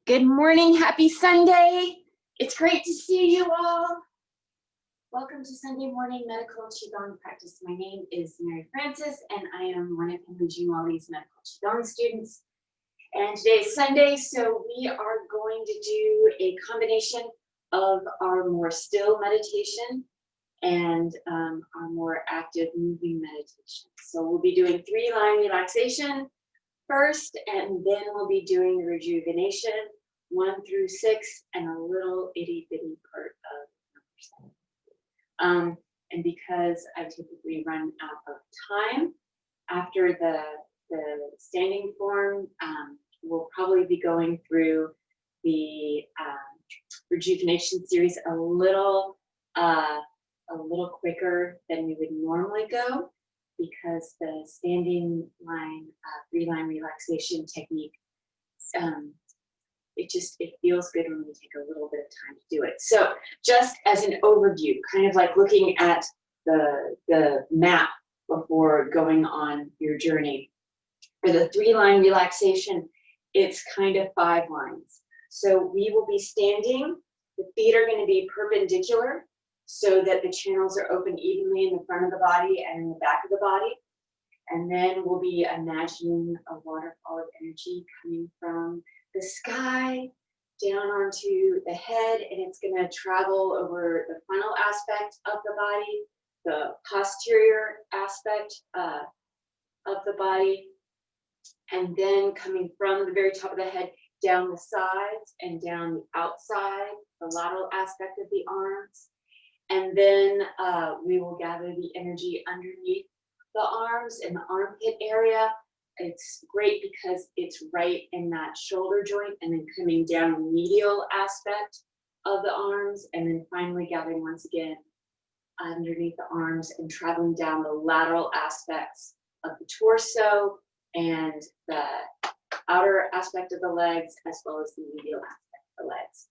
Good morning, happy Sunday. It's great to see you all. Welcome to Sunday morning medical Qigong practice. My name is Mary Frances and I am one of Henry G. Molly's medical Qigong students. And today is Sunday, so we are going to do a combination of our more still meditation and our more active moving meditation. So we'll be doing 3 line relaxation first, and then we'll be doing the rejuvenation 1 through 6 and a little itty bitty part of number 7. And because I typically run out of time after the standing form, we'll probably be going through the rejuvenation series a little quicker than we would normally go, because the standing line, 3 line relaxation technique, it feels good when we take a little bit of time to do it. So just as an overview, kind of like looking at the map before going on your journey. For the 3 line relaxation, it's kind of 5 lines. So we will be standing, the feet are going to be perpendicular so that the channels are open evenly in the front of the body and in the back of the body. And then we'll be imagining a waterfall of energy coming from the sky down onto the head, and it's going to travel over the frontal aspect of the body, the posterior aspect of the body, and then coming from the very top of the head down the sides and down the outside, the lateral aspect of the arms. And then we will gather the energy underneath the arms and the armpit area. It's great because it's right in that shoulder joint, and then coming down the medial aspect of the arms, and then finally gathering once again underneath the arms and traveling down the lateral aspects of the torso and the outer aspect of the legs, as well as the medial aspect of the legs.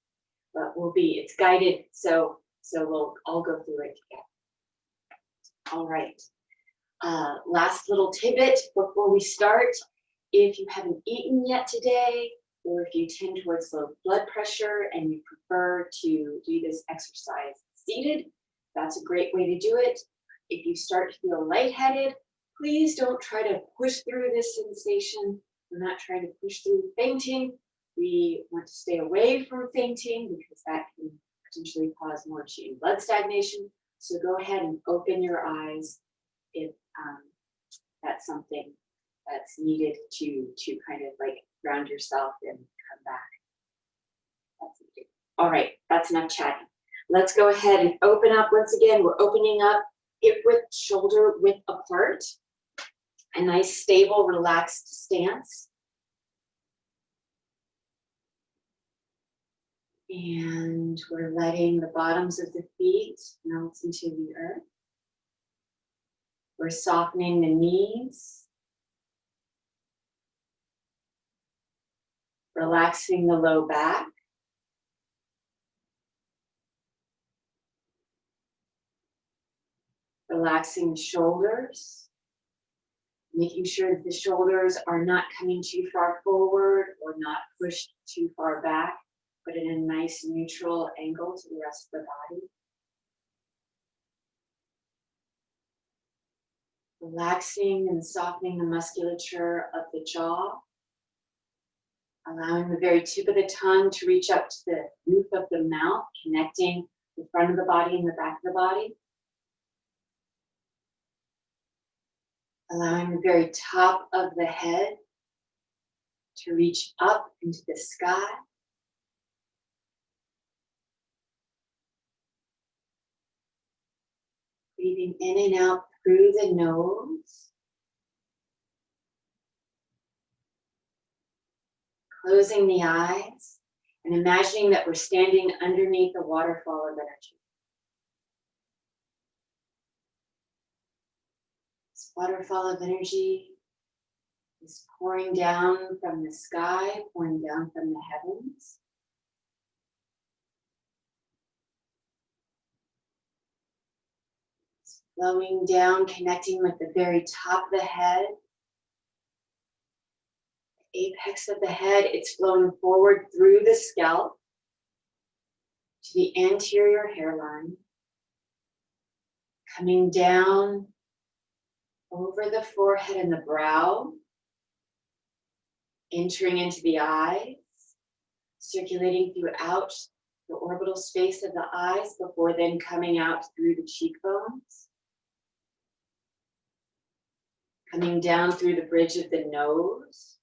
But it's guided, so we'll all go through it together. All right. Last little tidbit before we start: if you haven't eaten yet today, or if you tend towards low blood pressure and you prefer to do this exercise seated, that's a great way to do it. If you start to feel lightheaded, please don't try to push through this sensation. We're not trying to push through fainting. We want to stay away from fainting because that can potentially cause more qi and blood stagnation. So go ahead and open your eyes if that's something that's needed to kind of like ground yourself and come back. That's needed. All right, that's enough chatting. Let's go ahead and open up once again. We're opening up hip width, shoulder width apart. A nice, stable, relaxed stance. And we're letting the bottoms of the feet melt into the earth. We're softening the knees, relaxing the low back, relaxing the shoulders, making sure that the shoulders are not coming too far forward or not pushed too far back, but in a nice neutral angle to the rest of the body. Relaxing and softening the musculature of the jaw, allowing the very tip of the tongue to reach up to the roof of the mouth, connecting the front of the body and the back of the body. Allowing the very top of the head to reach up into the sky. Breathing in and out through the nose. Closing the eyes and imagining that we're standing underneath a waterfall of energy. This waterfall of energy is pouring down from the sky, pouring down from the heavens. Flowing down, connecting with the very top of the head, apex of the head. It's flowing forward through the scalp to the anterior hairline, coming down over the forehead and the brow, entering into the eyes, circulating throughout the orbital space of the eyes before then coming out through the cheekbones, coming down through the bridge of the nose,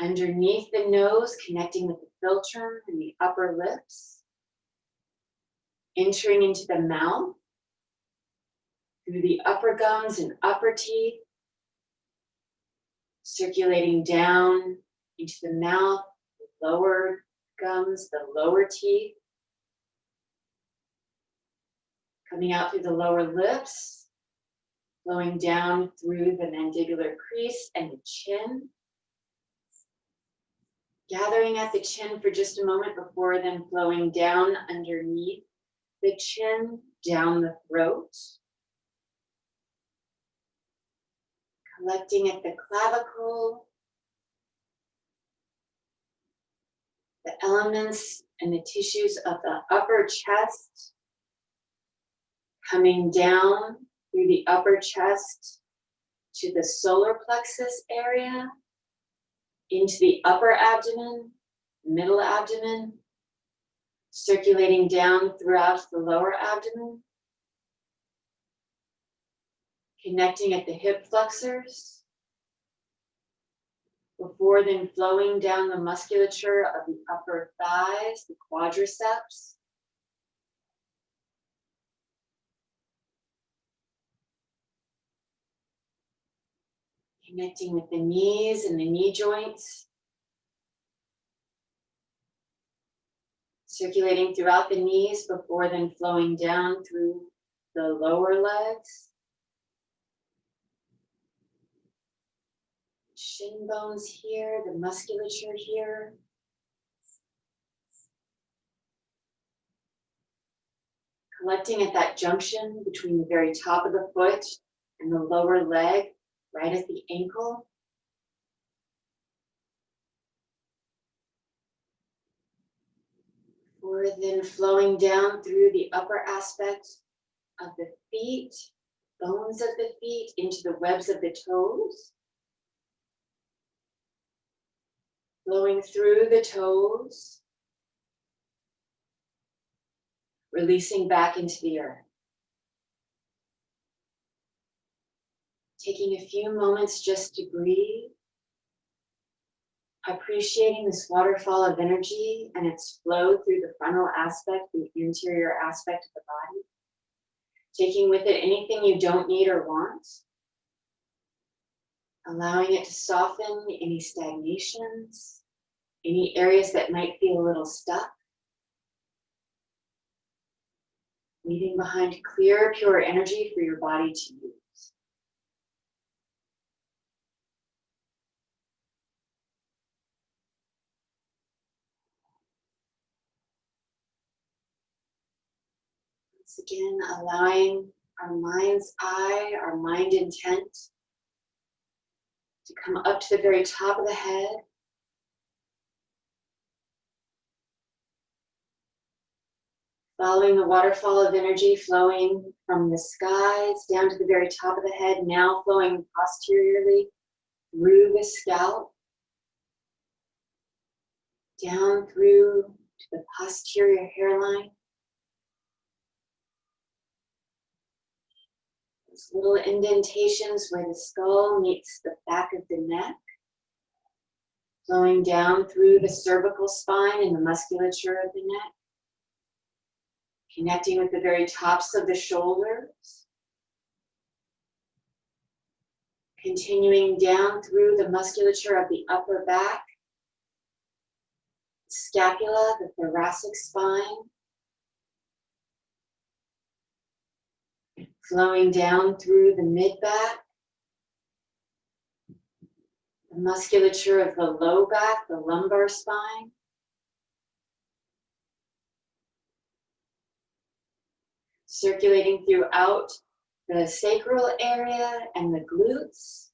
underneath the nose, connecting with the philtrum and the upper lips, entering into the mouth, through the upper gums and upper teeth, circulating down into the mouth, the lower gums, the lower teeth, coming out through the lower lips, flowing down through the mandibular crease and the chin, gathering at the chin for just a moment before then flowing down underneath the chin, down the throat, collecting at the clavicle, the elements and the tissues of the upper chest, coming down through the upper chest to the solar plexus area, into the upper abdomen, middle abdomen, circulating down throughout the lower abdomen, connecting at the hip flexors, before then flowing down the musculature of the upper thighs, the quadriceps, connecting with the knees and the knee joints, circulating throughout the knees before then flowing down through the lower legs, shin bones here, the musculature here, collecting at that junction between the very top of the foot and the lower leg, right at the ankle. Or then flowing down through the upper aspect of the feet, bones of the feet, into the webs of the toes. Flowing through the toes, releasing back into the earth. Taking a few moments just to breathe, appreciating this waterfall of energy and its flow through the frontal aspect, the interior aspect of the body. Taking with it anything you don't need or want. Allowing it to soften any stagnations, any areas that might feel a little stuck. Leaving behind clear, pure energy for your body to use. Once again, allowing our mind's eye, our mind intent to come up to the very top of the head. Following the waterfall of energy flowing from the skies down to the very top of the head, now flowing posteriorly through the scalp, down through to the posterior hairline. Those little indentations where the skull meets the back of the neck, flowing down through the cervical spine and the musculature of the neck, connecting with the very tops of the shoulders, continuing down through the musculature of the upper back, scapula, the thoracic spine, flowing down through the mid-back, the musculature of the low back, the lumbar spine, circulating throughout the sacral area and the glutes,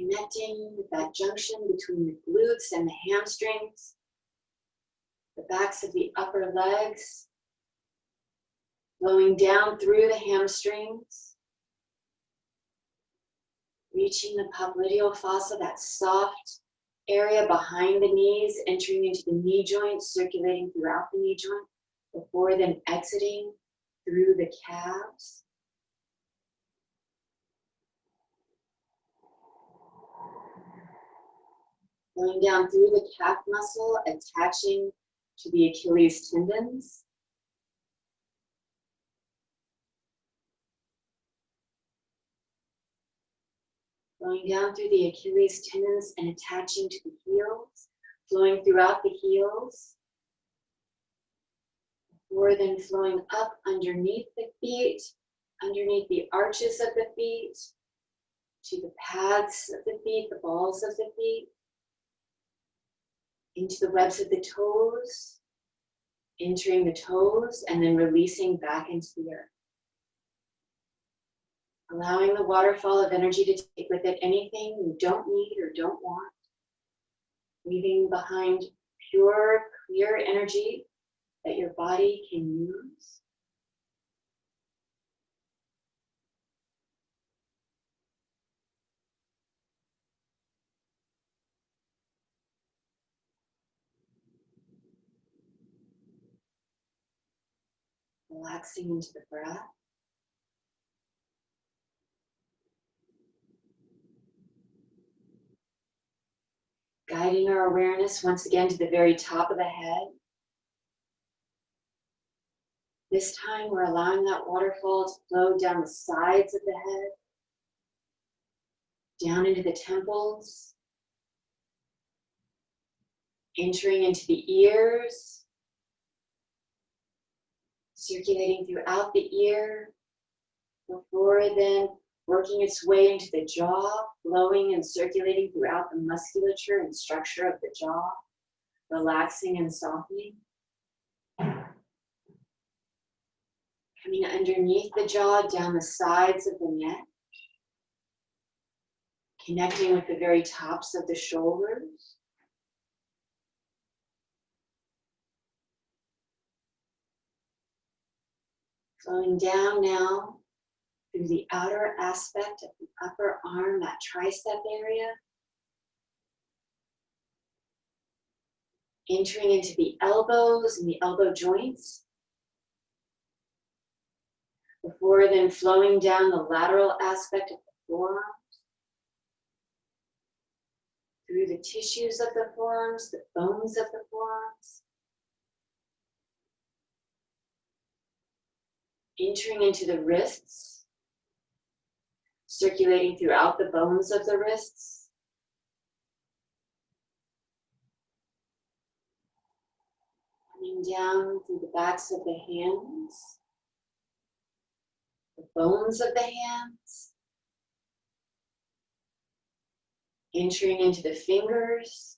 connecting with that junction between the glutes and the hamstrings, the backs of the upper legs, flowing down through the hamstrings, reaching the popliteal fossa, that soft area behind the knees, entering into the knee joint, circulating throughout the knee joint, before then exiting through the calves. Going down through the calf muscle, attaching to the Achilles tendons. Going down through the Achilles tendons and attaching to the heels, flowing throughout the heels. Before then flowing up underneath the feet, underneath the arches of the feet, to the pads of the feet, the balls of the feet, into the webs of the toes, entering the toes, and then releasing back into the earth. Allowing the waterfall of energy to take with it anything you don't need or don't want. Leaving behind pure, clear energy that your body can use. Relaxing into the breath. Guiding our awareness once again to the very top of the head. This time we're allowing that waterfall to flow down the sides of the head, down into the temples, entering into the ears, circulating throughout the ear, before then working its way into the jaw, flowing and circulating throughout the musculature and structure of the jaw, relaxing and softening. Coming underneath the jaw, down the sides of the neck, connecting with the very tops of the shoulders. Flowing down now through the outer aspect of the upper arm, that tricep area. Entering into the elbows and the elbow joints. Before then flowing down the lateral aspect of the forearms. Through the tissues of the forearms, the bones of the forearms. Entering into the wrists. Circulating throughout the bones of the wrists. Coming down through the backs of the hands. The bones of the hands. Entering into the fingers.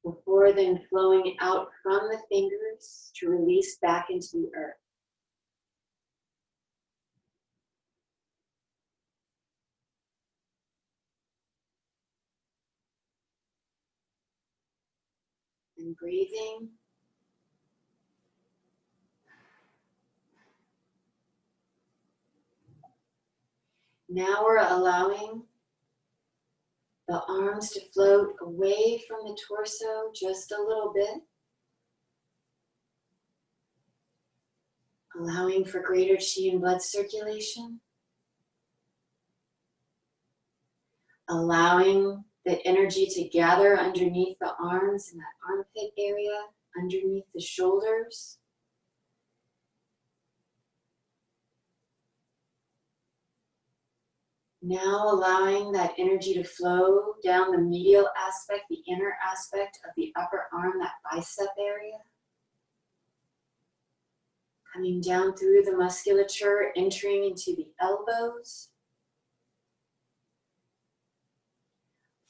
Before then flowing out from the fingers to release back into the earth. And breathing. Now we're allowing the arms to float away from the torso just a little bit. Allowing for greater chi and blood circulation. Allowing the energy to gather underneath the arms in that armpit area, underneath the shoulders. Now allowing that energy to flow down the medial aspect, the inner aspect of the upper arm, that bicep area. Coming down through the musculature, entering into the elbows.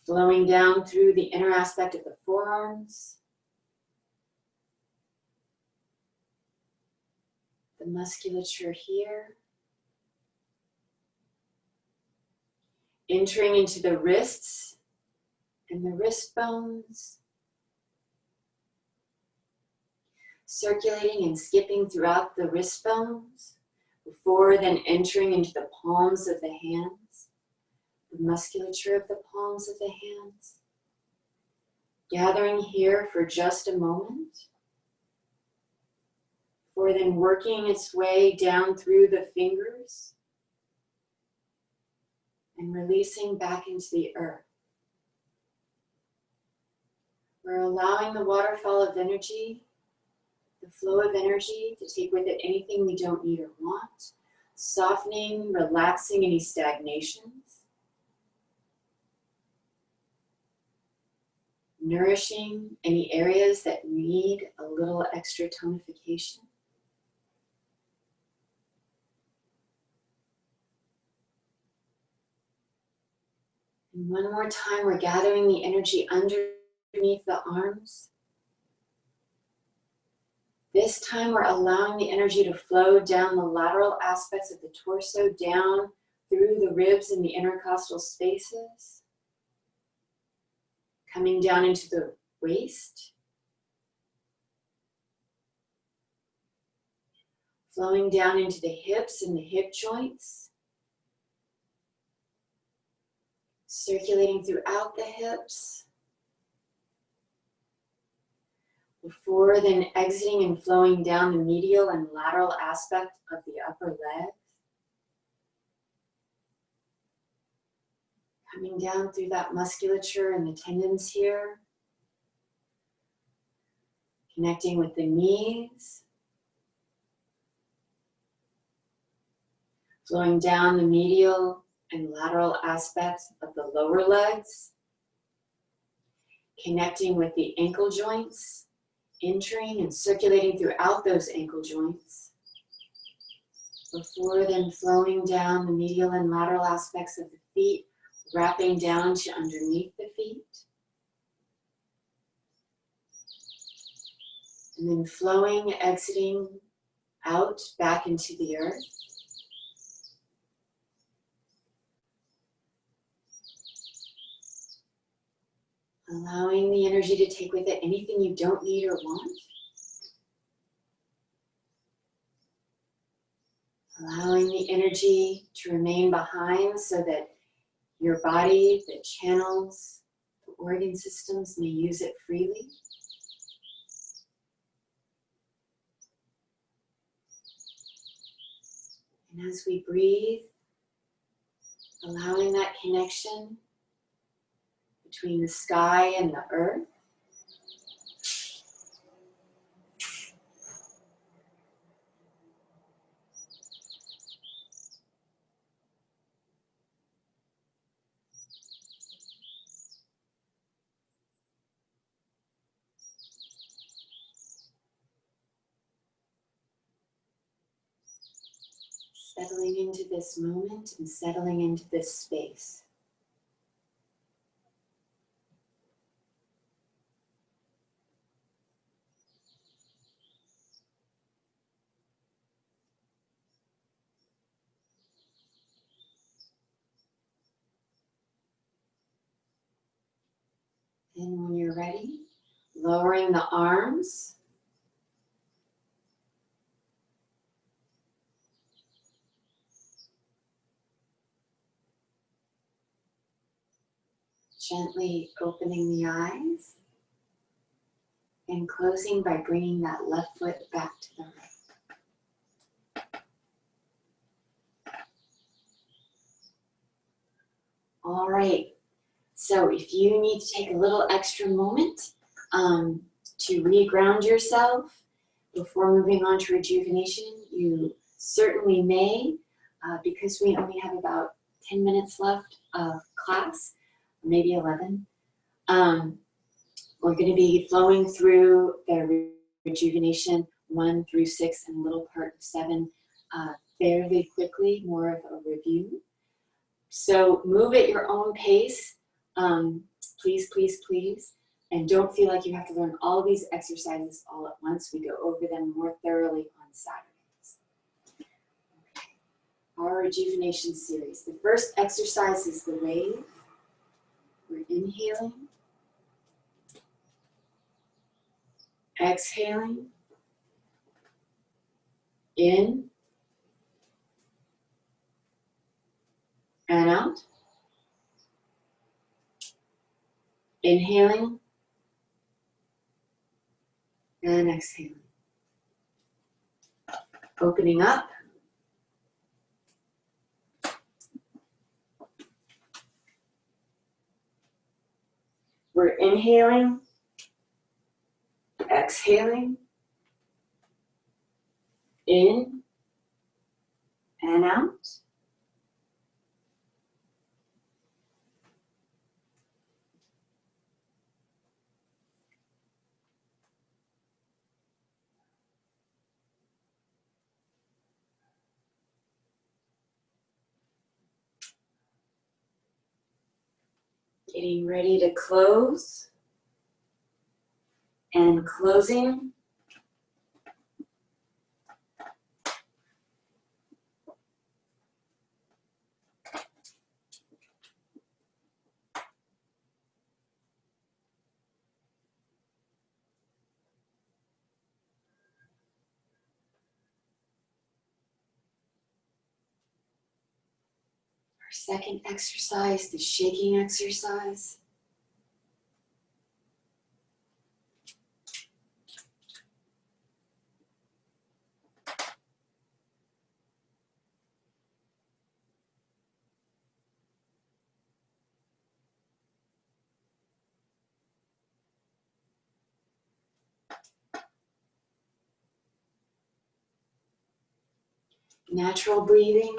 Flowing down through the inner aspect of the forearms. The musculature here. Entering into the wrists and the wrist bones. Circulating and skipping throughout the wrist bones before then entering into the palms of the hands, the musculature of the palms of the hands. Gathering here for just a moment, before then working its way down through the fingers and releasing back into the earth. We're allowing the waterfall of energy, the flow of energy, to take with it anything we don't need or want, softening, relaxing any stagnations, nourishing any areas that need a little extra tonification. And one more time, we're gathering the energy underneath the arms. This time we're allowing the energy to flow down the lateral aspects of the torso, down through the ribs and the intercostal spaces, coming down into the waist, flowing down into the hips and the hip joints, circulating throughout the hips, before then exiting and flowing down the medial and lateral aspect of the upper legs. Coming down through that musculature and the tendons here. Connecting with the knees. Flowing down the medial and lateral aspects of the lower legs. Connecting with the ankle joints. Entering and circulating throughout those ankle joints, before then flowing down the medial and lateral aspects of the feet, wrapping down to underneath the feet, and then flowing, exiting out back into the earth. Allowing the energy to take with it anything you don't need or want. Allowing the energy to remain behind so that your body, the channels, the organ systems may use it freely. And as we breathe, allowing that connection between the sky and the earth. Settling into this moment and settling into this space. And when you're ready, lowering the arms. Gently opening the eyes and closing by bringing that left foot back to the right. All right. So if you need to take a little extra moment to re-ground yourself before moving on to rejuvenation, you certainly may, because we only have about 10 minutes left of class, maybe 11. We're going to be flowing through the rejuvenation 1 through 6 and a little part of 7 fairly quickly, more of a review. So move at your own pace. Please, please, please. And don't feel like you have to learn all of these exercises all at once. We go over them more thoroughly on Saturdays. Okay. All right. rejuvenation series. The first exercise is the wave. We're inhaling, exhaling, in and out, inhaling and exhaling, opening up, we're inhaling, exhaling, in and out. Getting ready to close and closing. Our second exercise, the shaking exercise. Natural breathing,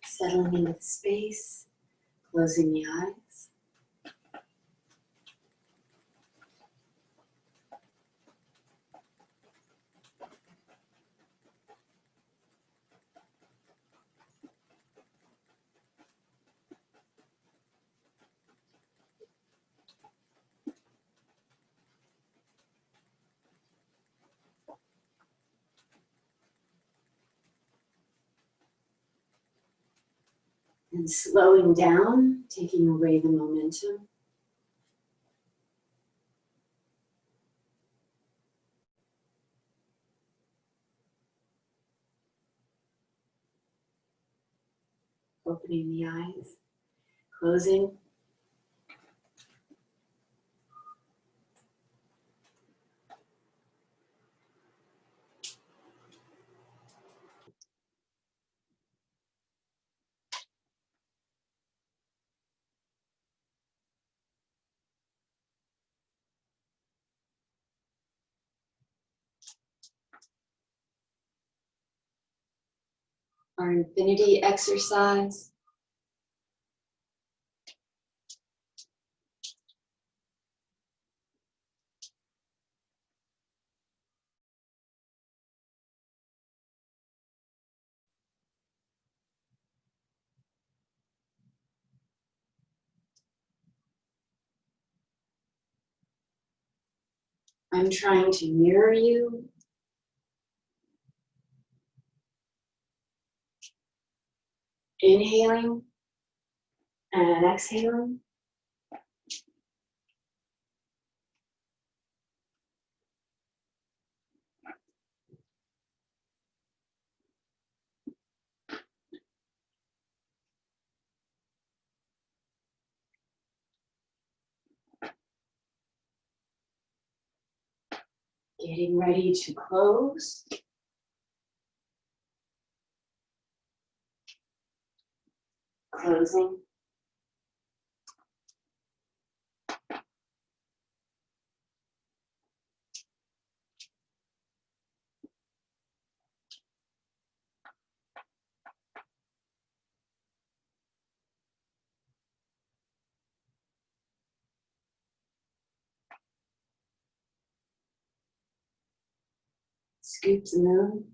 settling into the space, closing the eyes. And slowing down, taking away the momentum. Opening the eyes, closing. Our infinity exercise. I'm trying to mirror you. Inhaling and exhaling. Getting ready to close. Closing. Scoop the moon.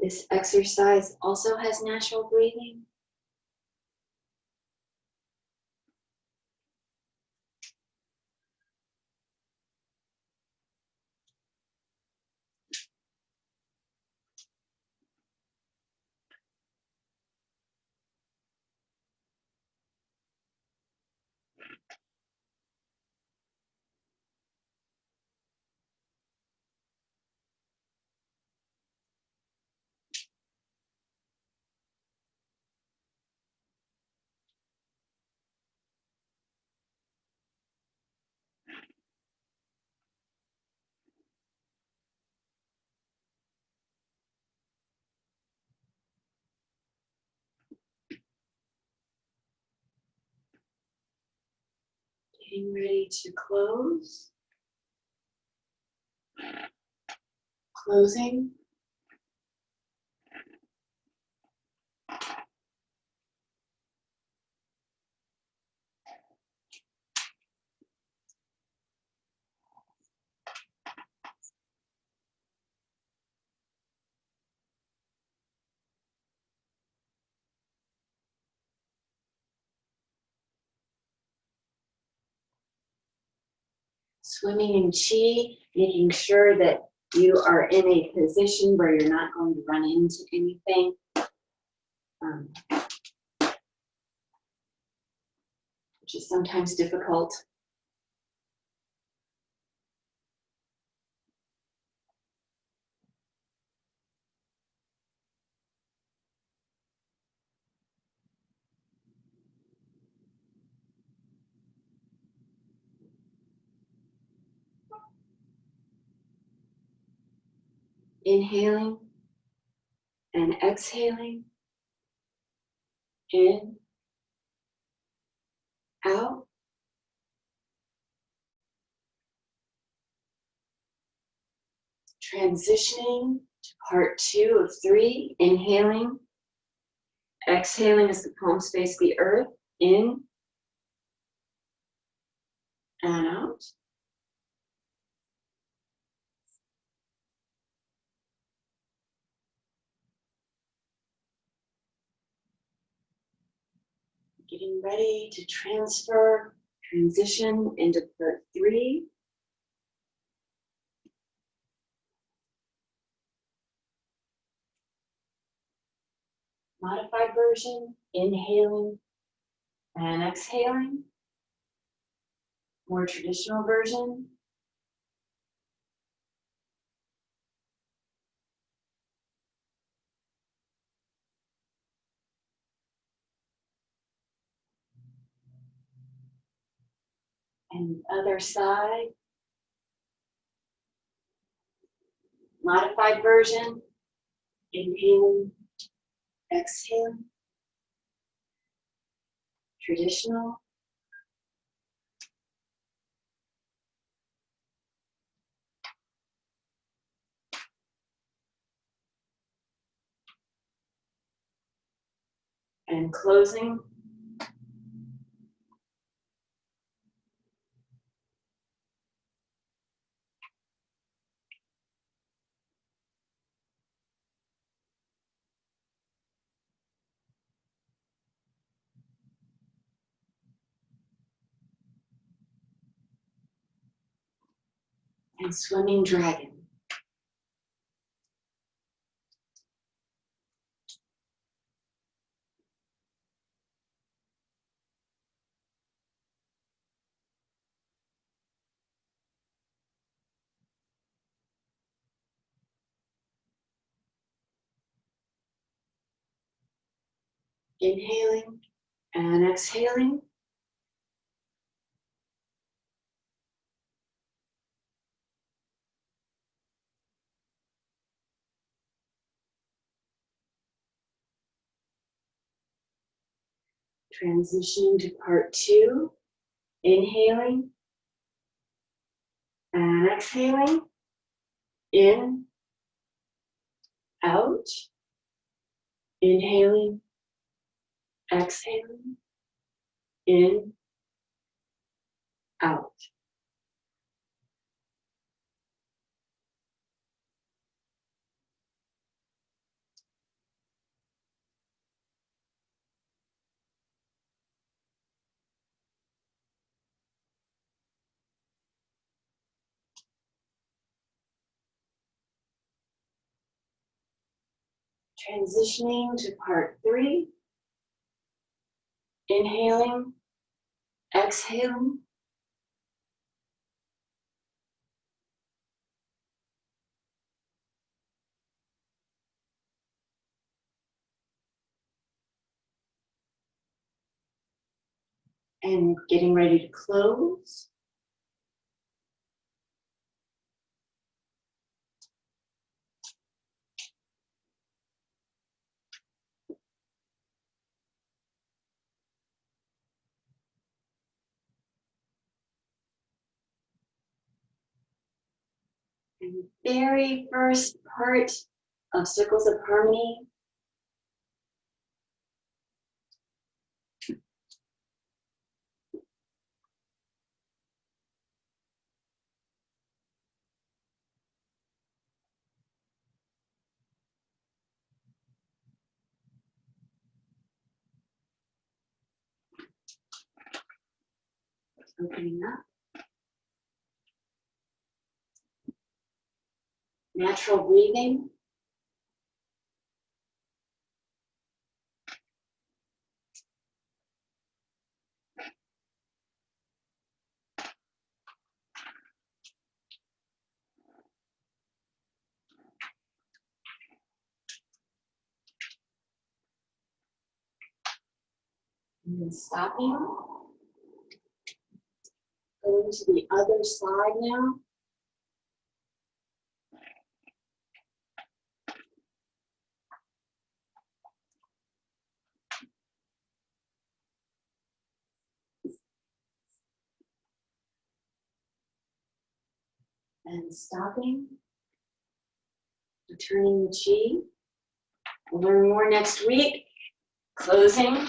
This exercise also has natural breathing. Getting ready to close. Closing. Swimming in chi, making sure that you are in a position where you're not going to run into anything. Which is sometimes difficult. Inhaling and exhaling. In, out. Transitioning to part 2 of 3. Inhaling. Exhaling as the palms face the earth. In and out. Getting ready to transition into part 3. Modified version, inhaling and exhaling. More traditional version. And other side. Modified version, inhaling, exhaling. Traditional. And closing. And swimming dragon. Inhaling and exhaling. Transitioning to part 2. Inhaling and exhaling. In, out. Inhaling, exhaling. In, out. Transitioning to part 3. Inhaling, exhaling. And getting ready to close. And the very first part of Circles of Harmony opening up. Natural breathing. And then stopping. Going to the other side now. And stopping. Returning the chi. We'll learn more next week. Closing.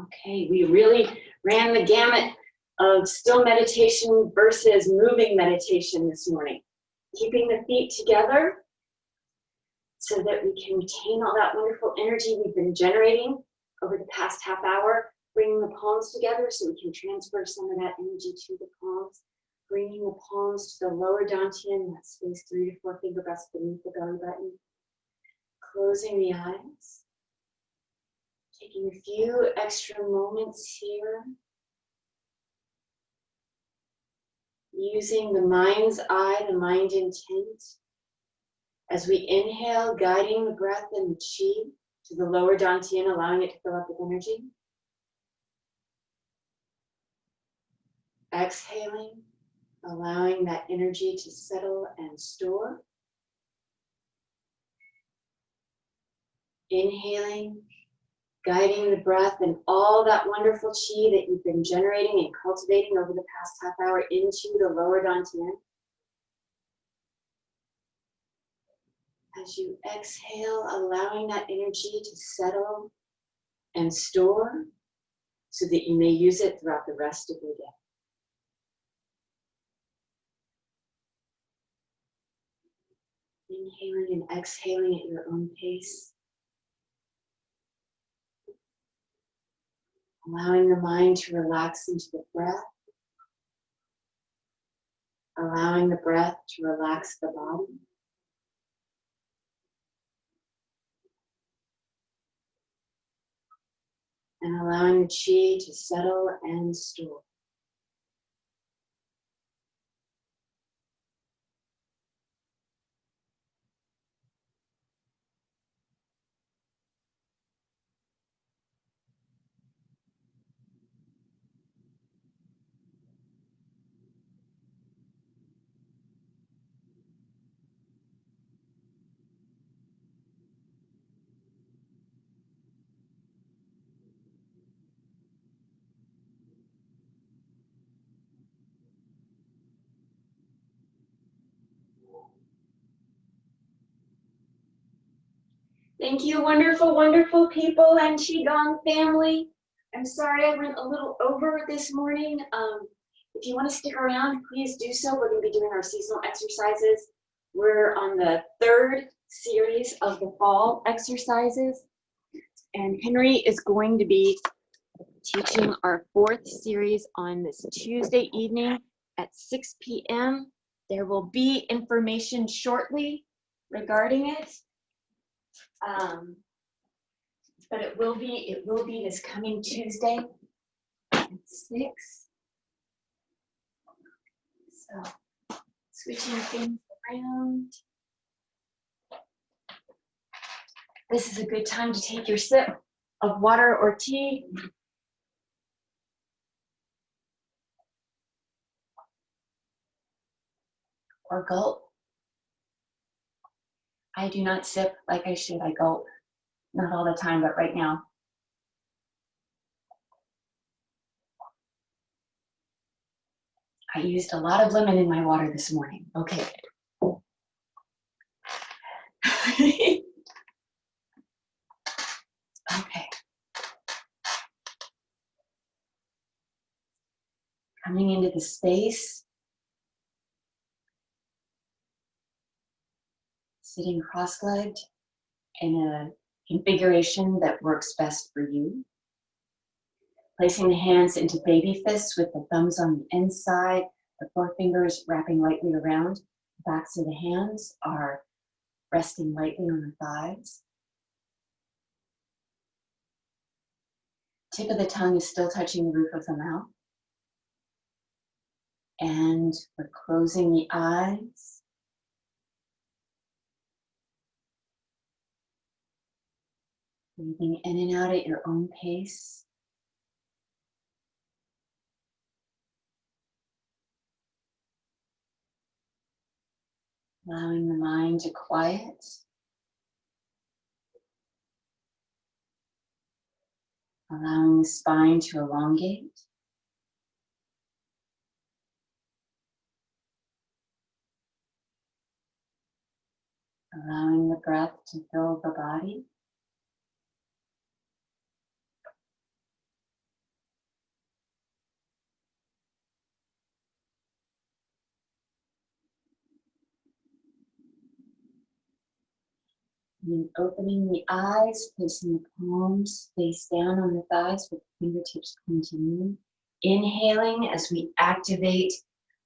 Okay, we really ran the gamut of still meditation versus moving meditation this morning. Keeping the feet together so that we can retain all that wonderful energy we've been generating over the past half hour. Bringing the palms together so we can transfer some of that energy to the palms. Bringing the palms to the lower dantian, that space 3 to 4 finger breaths beneath the belly button. Closing the eyes. Taking a few extra moments here. Using the mind's eye, the mind intent. As we inhale, guiding the breath and the chi to the lower dantian, allowing it to fill up with energy. Exhaling, allowing that energy to settle and store. Inhaling, guiding the breath and all that wonderful chi that you've been generating and cultivating over the past half hour into the lower dantian. As you exhale, allowing that energy to settle and store so that you may use it throughout the rest of your day. Inhaling and exhaling at your own pace. Allowing the mind to relax into the breath. Allowing the breath to relax the body. And allowing the chi to settle and store. Thank you, wonderful, wonderful people and Qigong family. I'm sorry I went a little over this morning. If you want to stick around, please do so. We're going to be doing our seasonal exercises. We're on the 3rd series of the fall exercises, and Henry is going to be teaching our 4th series on this Tuesday evening at 6 p.m. There will be information shortly regarding it, but it will be this coming Tuesday at 6. So switching things around. This is a good time to take your sip of water or tea. Or gulp. I do not sip like I should. I gulp. Not all the time, but right now. I used a lot of lemon in my water this morning. Okay. Okay. Coming into the space. Sitting cross-legged in a configuration that works best for you. Placing the hands into baby fists with the thumbs on the inside, the forefingers wrapping lightly around. The backs of the hands are resting lightly on the thighs. Tip of the tongue is still touching the roof of the mouth. And we're closing the eyes. Breathing in and out at your own pace. Allowing the mind to quiet. Allowing the spine to elongate. Allowing the breath to fill the body. And then opening the eyes, placing the palms face down on the thighs with the fingertips pointing in. Inhaling as we activate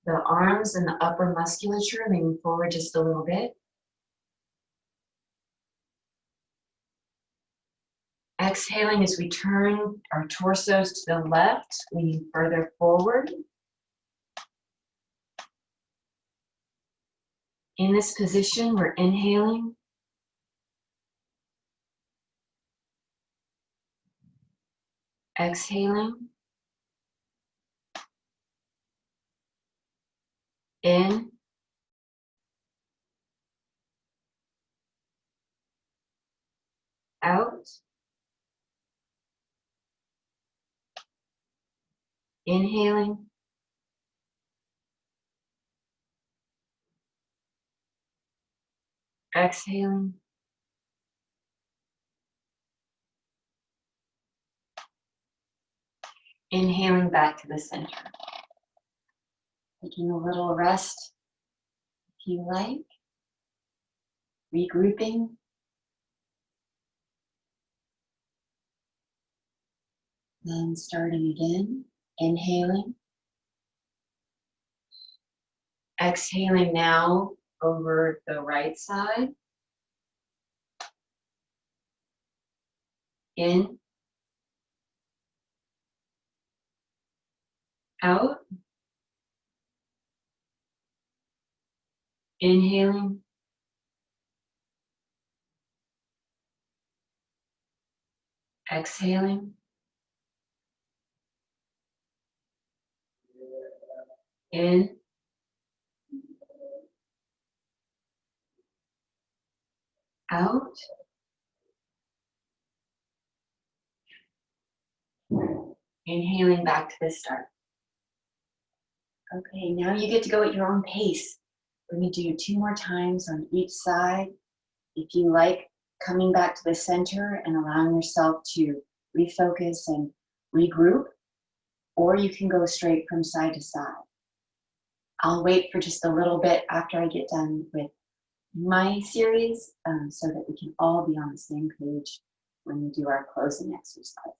the arms and the upper musculature, leaning forward just a little bit. Exhaling as we turn our torsos to the left, leaning further forward. In this position, we're inhaling. Exhaling. In. Out. Inhaling. Exhaling. Inhaling back to the center. Taking a little rest if you like. Regrouping. Then starting again. Inhaling. Exhaling now over the right side. In. Out. Inhaling. Exhaling. In. Out. Inhaling back to the start. Okay, now you get to go at your own pace. We're going to do 2 more times on each side. If you like, coming back to the center and allowing yourself to refocus and regroup, or you can go straight from side to side. I'll wait for just a little bit after I get done with my series so that we can all be on the same page when we do our closing exercise.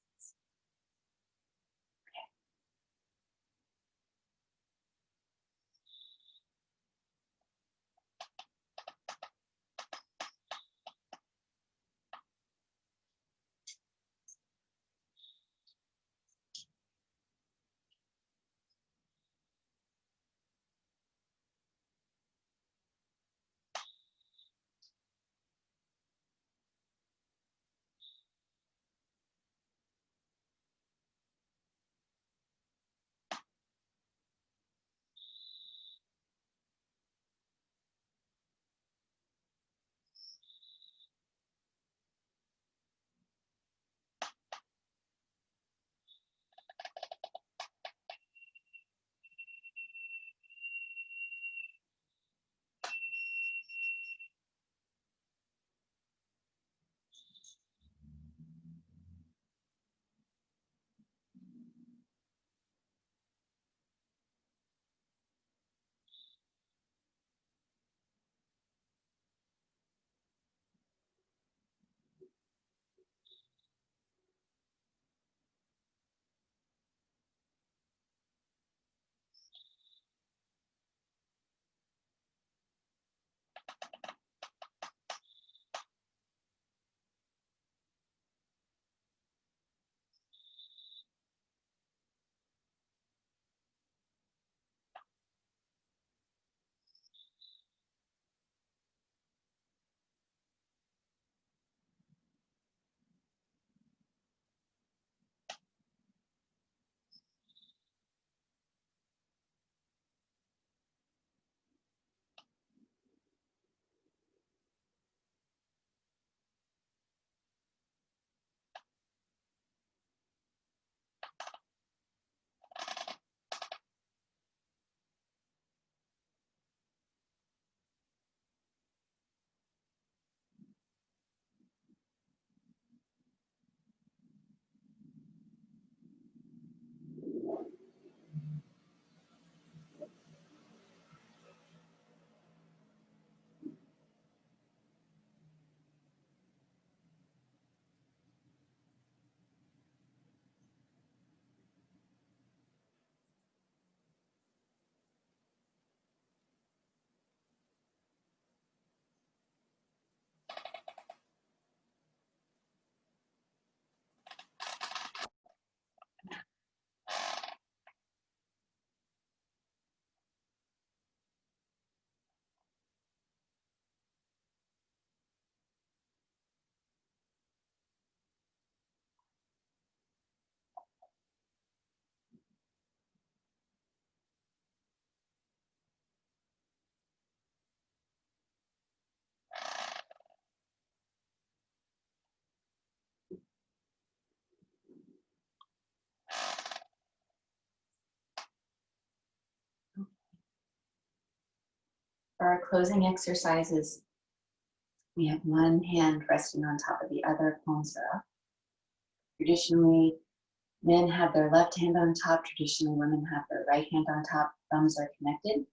For our closing exercises, we have one hand resting on top of the other, palms are up. Traditionally, men have their left hand on top. Traditionally, women have their right hand on top. Thumbs are connected.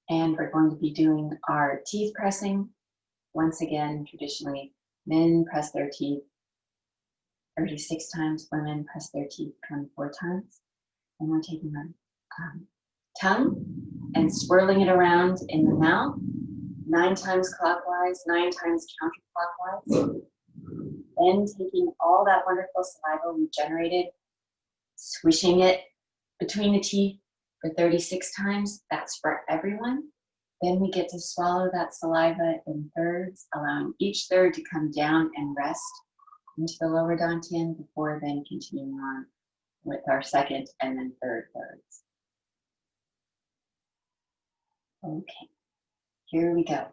And we're going to be doing our teeth pressing. Once again, traditionally, men press their teeth 36 times, women press their teeth 24 times. And we're taking our tongue and swirling it around in the mouth, 9 times clockwise, 9 times counterclockwise. Then taking all that wonderful saliva we generated, swishing it between the teeth for 36 times. That's for everyone. Then we get to swallow that saliva in thirds, allowing each third to come down and rest into the lower dantian before then continuing on with our second and then third thirds. Okay, here we go.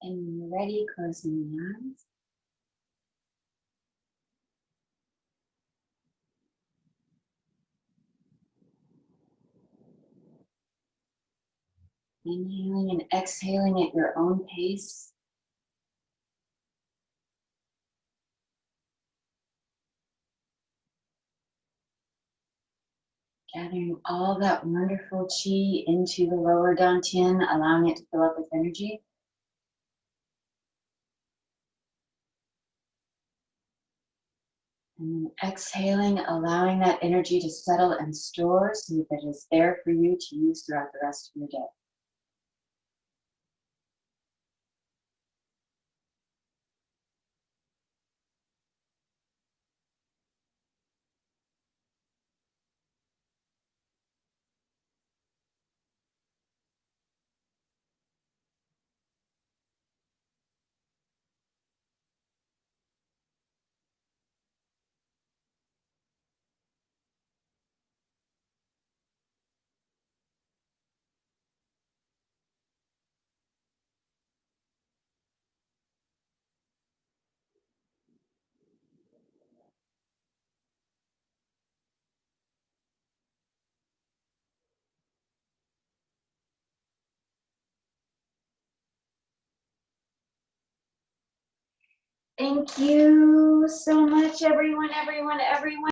And when you're ready, closing the eyes. Inhaling and exhaling at your own pace. Gathering all that wonderful chi into the lower dantian, allowing it to fill up with energy. And then exhaling, allowing that energy to settle and store so that it is there for you to use throughout the rest of your day. Thank you so much, everyone.